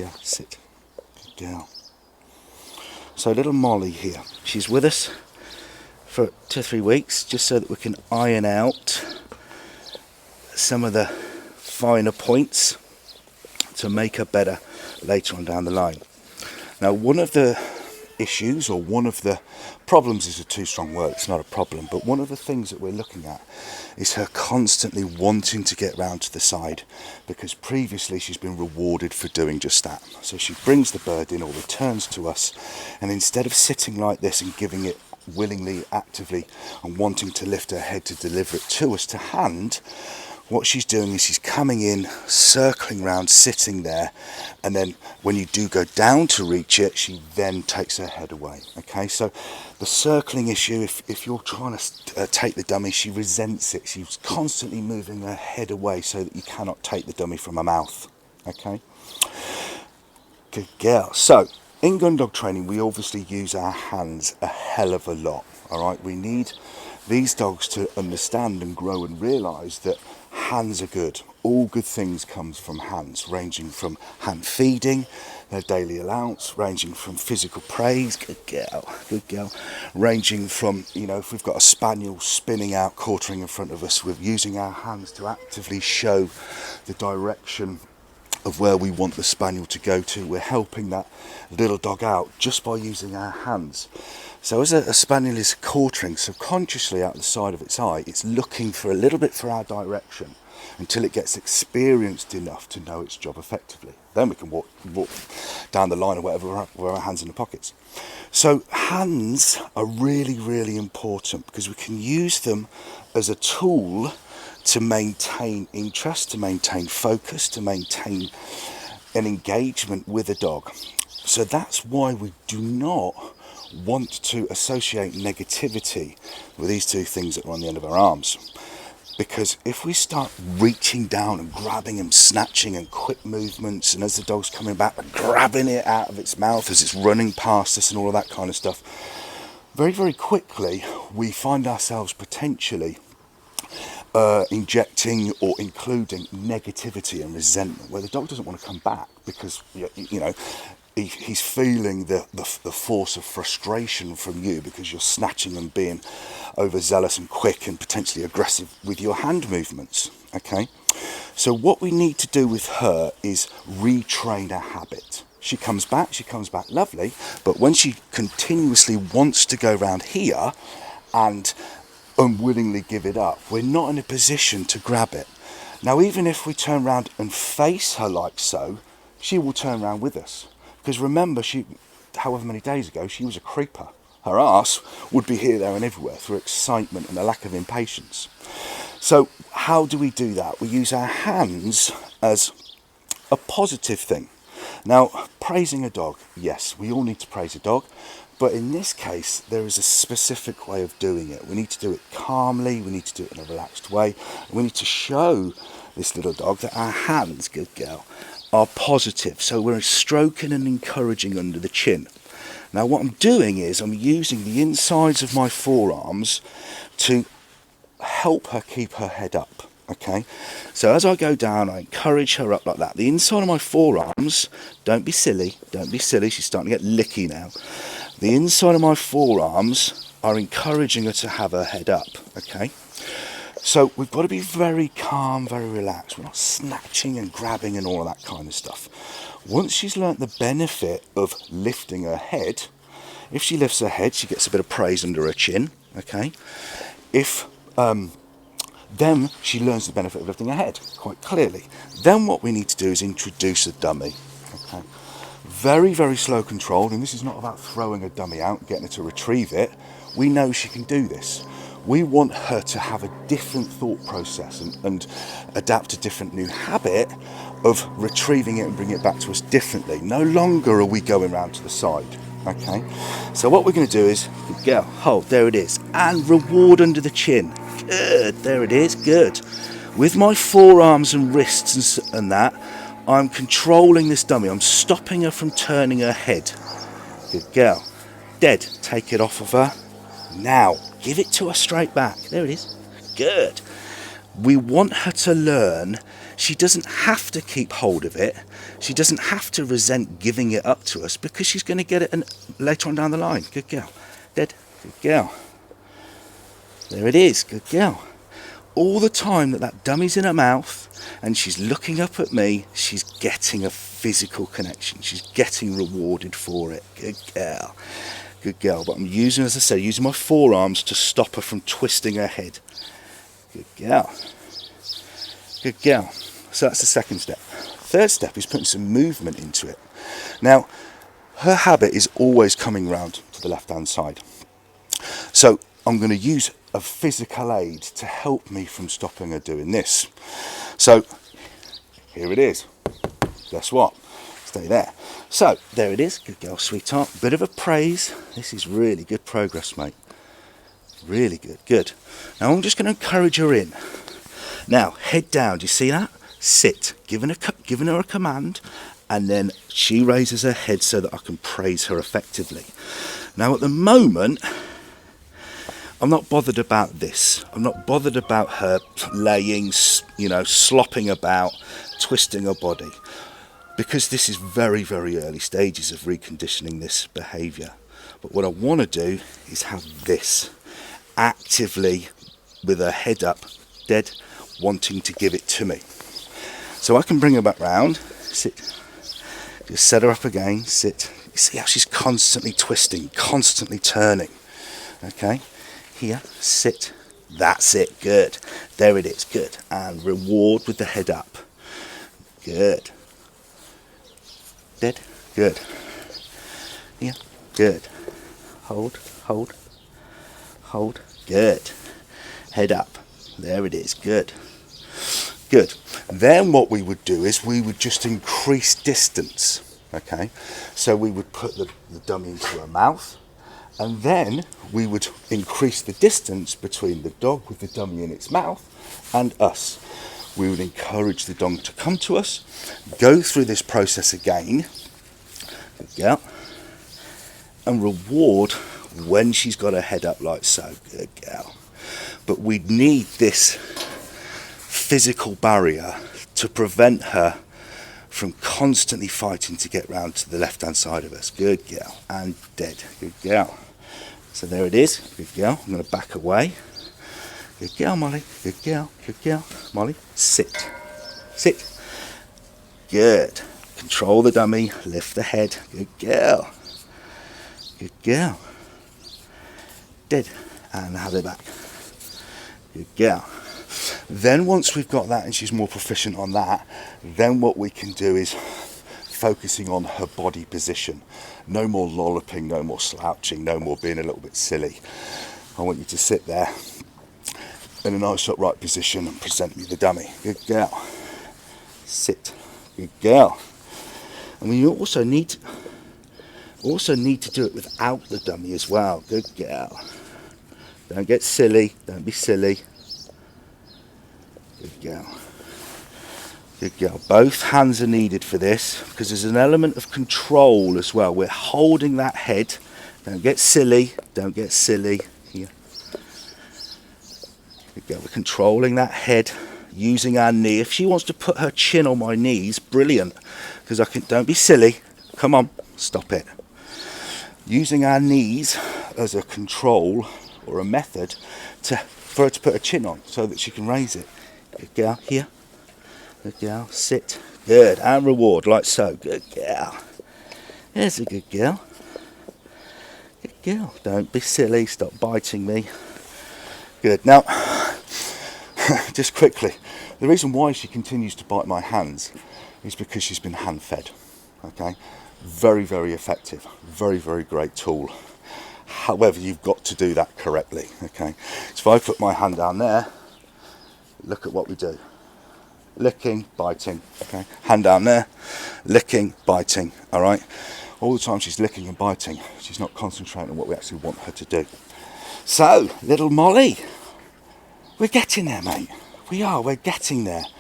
girl, sit. Good girl. So little Molly here, she's with us for 2 or 3 weeks, just so that we can iron out some of the finer points to make her better later on down the line. Now, one of the issues, or one of the problems is a too strong word, it's not a problem, but one of the things that we're looking at is her constantly wanting to get round to the side, because previously she's been rewarded for doing just that. So she brings the bird in or returns to us, and instead of sitting like this and giving it willingly, actively, and wanting to lift her head to deliver it to us to hand, what she's doing is she's coming in, circling round, sitting there, and then when you do go down to reach it, she then takes her head away. Okay, so the circling issue, if you're trying to take the dummy, she resents it. She's constantly moving her head away so that you cannot take the dummy from her mouth. Okay, good girl. So in gun dog training, we obviously use our hands a hell of a lot. All right, we need these dogs to understand and grow and realise that hands are good. All good things comes from hands, ranging from hand feeding, their daily allowance, ranging from physical praise, good girl, ranging from, you know, if we've got a spaniel spinning out, quartering in front of us, we're using our hands to actively show the direction of where we want the spaniel to go to. We're helping that little dog out just by using our hands. So as a spaniel is quartering subconsciously out the side of its eye, it's looking for a little bit for our direction until it gets experienced enough to know its job effectively. Then we can walk down the line or whatever with our hands in the pockets. So hands are really, really important because we can use them as a tool to maintain interest, to maintain focus, to maintain an engagement with a dog. So that's why we do not want to associate negativity with these two things that are on the end of our arms. Because if we start reaching down and grabbing and snatching and quick movements, and as the dog's coming back, grabbing it out of its mouth as it's running past us and all of that kind of stuff, very, very quickly we find ourselves potentially injecting or including negativity and resentment, where the dog doesn't want to come back because, you know, he's feeling the force of frustration from you because you're snatching and being overzealous and quick and potentially aggressive with your hand movements. Okay, so what we need to do with her is retrain a habit. She comes back lovely, but when she continuously wants to go around here and unwillingly give it up, we're not in a position to grab it. Now, even if we turn around and face her like so, she will turn around with us. Because remember, however many days ago, she was a creeper. Her arse would be here, there and everywhere through excitement and a lack of impatience. So how do we do that? We use our hands as a positive thing. Now, praising a dog, yes, we all need to praise a dog. But in this case, there is a specific way of doing it. We need to do it calmly, we need to do it in a relaxed way. And we need to show this little dog that our hands, good girl, are positive. So we're stroking and encouraging under the chin. Now what I'm doing is I'm using the insides of my forearms to help her keep her head up. Okay, so as I go down, I encourage her up like that. The inside of my forearms, don't be silly, she's starting to get licky now. The inside of my forearms are encouraging her to have her head up. Okay, so we've got to be very calm, very relaxed. We're not snatching and grabbing and all of that kind of stuff. Once she's learnt the benefit of lifting her head, if she lifts her head, she gets a bit of praise under her chin. Okay, if then she learns the benefit of lifting her head quite clearly. Then what we need to do is introduce a dummy. Okay, very, very slow controlled, and this is not about throwing a dummy out and getting her to retrieve it. We know she can do this. We want her to have a different thought process and adapt a different new habit of retrieving it and bringing it back to us differently. No longer are we going round to the side. Okay, so what we're going to do is, good girl, hold, there it is, and reward under the chin. Good, there it is, good. With my forearms and wrists and that, I'm controlling this dummy. I'm stopping her from turning her head. Good girl. Dead, take it off of her. Now, give it to her straight back. There it is. Good. We want her to learn She doesn't have to keep hold of it. She doesn't have to resent giving it up to us, because she's going to get it later on down the line. Good girl. Dead. Good girl. There it is. Good girl. All the time that dummy's in her mouth and she's looking up at me, she's getting a physical connection. She's getting rewarded for it. Good girl. Good girl. But I'm using, as I say, using my forearms to stop her from twisting her head. Good girl. Good girl. So that's the second step. Third step is putting some movement into it. Now, her habit is always coming round to the left-hand side. So I'm going to use a physical aid to help me from stopping her doing this. So here it is. Guess what? Stay there. So there it is. Good girl, sweetheart. Bit of a praise. This is really good progress, mate. Really good. Good. Now I'm just going to encourage her in. Now head down. Do you see that? Sit. Giving her a command, and then she raises her head so that I can praise her effectively. Now at the moment, I'm not bothered about this. I'm not bothered about her laying, slopping about, twisting her body, because this is very, very early stages of reconditioning this behaviour. But what I want to do is have this actively, with her head up, dead, wanting to give it to me. So I can bring her back round, sit, just set her up again, sit. You see how she's constantly twisting, constantly turning. Okay, here, sit. That's it, good. There it is, good. And reward with the head up. Good. Dead, good. Here, good. Hold, hold, hold, good. Head up. There it is, good. Good. Then what we would do is we would just increase distance. Okay, so we would put the dummy into her mouth, and then we would increase the distance between the dog with the dummy in its mouth and us. We would encourage the dog to come to us, go through this process again, good girl, and reward when she's got her head up like so, good girl. But we need this physical barrier to prevent her from constantly fighting to get round to the left-hand side of us. Good girl. And dead. Good girl. So there it is. Good girl. I'm going to back away. Good girl, Molly. Good girl. Good girl. Molly, sit. Sit. Good. Control the dummy. Lift the head. Good girl. Good girl. Dead. And have it back. Good girl. Then once we've got that and she's more proficient on that, then what we can do is focusing on her body position. No more lolloping, no more slouching, no more being a little bit silly. I want you to sit there in a nice upright position and present me the dummy. Good girl. Sit. Good girl. And we also need to do it without the dummy as well. Good girl. Don't get silly. Don't be silly. Good girl. Good girl. Both hands are needed for this because there's an element of control as well. We're holding that head. Don't get silly. Don't get silly. Here. Good girl. We're controlling that head, using our knee. If she wants to put her chin on my knees, brilliant. Because I can. Don't be silly. Come on. Stop it. Using our knees as a control or a method for her to put her chin on so that she can raise it. Good girl, here. Good girl, sit. Good, and reward, like so. Good girl. There's a good girl. Good girl. Don't be silly, stop biting me. Good. Now, just quickly, the reason why she continues to bite my hands is because she's been hand-fed. Okay? Very, very effective. Very, very great tool. However, you've got to do that correctly. Okay? So if I put my hand down there, look at what we do. Licking, biting. Okay, hand down there, licking, biting. All right. All the time she's licking and biting, she's not concentrating on what we actually want her to do. So, little Molly, we're getting there, mate. We are. We're getting there.